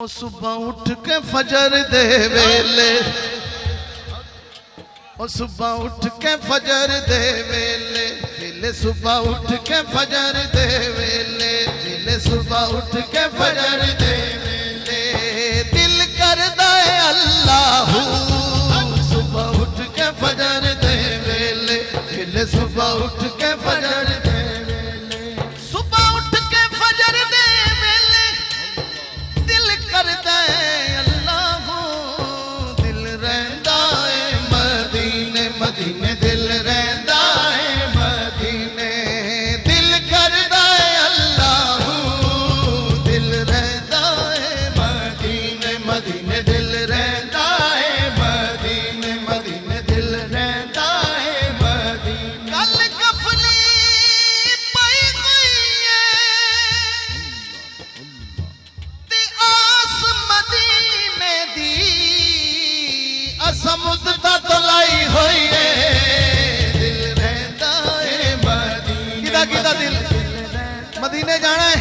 सुबह उठ के फजर दे वेले, सुबह उठ के फजर दे वेले, वेले सुबह उठ के फजर दे वेले, वेले सुबह उठ के फजर दे वेले, दिल करदा है अल्लाहू। सुबह उठ के फजर दे वेले, वेले सुबह उठ के फजर दे वेले, सुबह उठ के फजर दे वेले, दिल करदा है अल्लाहू। दिल रहंदा है मदीने, मदीने दिल रहंदा है मदीने, दिल करदा है अल्लाहू। दिल रहंदा है मदीने, मदीने दिल रहंदा है मदीने, मदीने दिल रहंदा है मदीने। कल कफनी पई गई है ते आस मदीने दी, असमुद तक लाई हुई है। दिल रहंदा है मदीने, किदा किदा दिल मदीने जाना है,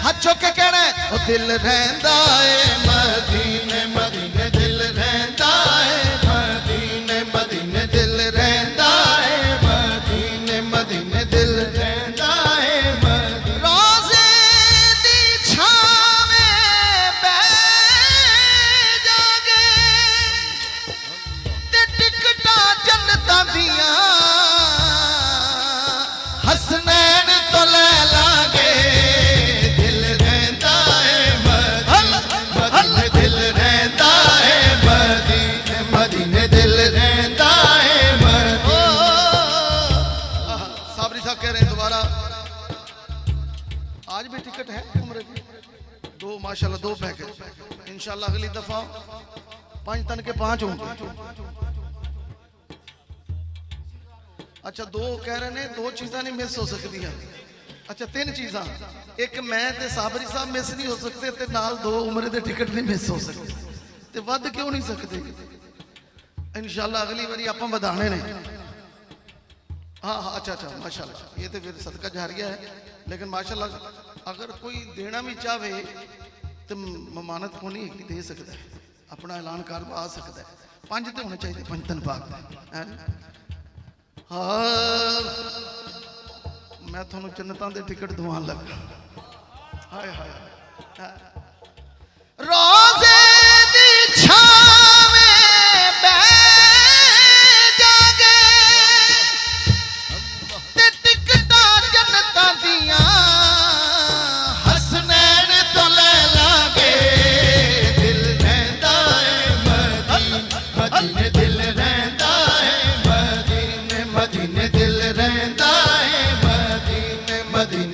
हाथ चुक के कहना है ओ दिल रहंदा है मदीने, मदीने दिल रहंदा है मदीने, मदीने दिल रहंदा है मदीने, मदीने दिल रहंदा है मदीने। रोज़े दी छावें बैठ जागे ते टिकटा जन्नतां दियां, हसनैन तो ले लागे। दिल रहंदा है मदीने, दिल रहंदा है मदीने, मदीने दिल रहंदा है मदीने। साबरी साहब कह रहे हैं दोबारा, आज भी टिकट है उम्र की दो, माशाल्लाह दो पैकेज। इंशाल्लाह अगली दफा 5 तन के 5 होंगे। अच्छा दो कह रहे ने, दो चीज़ां नहीं मिस हो सकती। अच्छा 3 चीज़ां, एक मैं ते साबरी साहब मिस नहीं हो सकते, ते नाल 2 उम्र दे टिकट नहीं मिस हो सकते, ते वध क्यों नहीं सकते। इंशाल्लाह अगली बारी आपां वधाने ने। हाँ हाँ अच्छा अच्छा माशाल्लाह, ये तो फिर सदका जारिया है। लेकिन माशाल्लाह अगर कोई देना भी चाहे तो ममानत को नहीं दे सकता है, अपना ऐलान कर आ सकता है। 5 तो होने चाहिए, 5 तन पाक है। हाँ मैं थोनों जन्नतां दे टिकट दवान लगा। हाय हाय रोज़े दी छावें बैठ जागे ते टिकटां जन्नतां दियां, हसनैन तो ले लागे। दिल रहंदा है मदीने, मदीने दिल रहंदा है मदीने, मदीने दिल रहंदा है मदीने, मदीने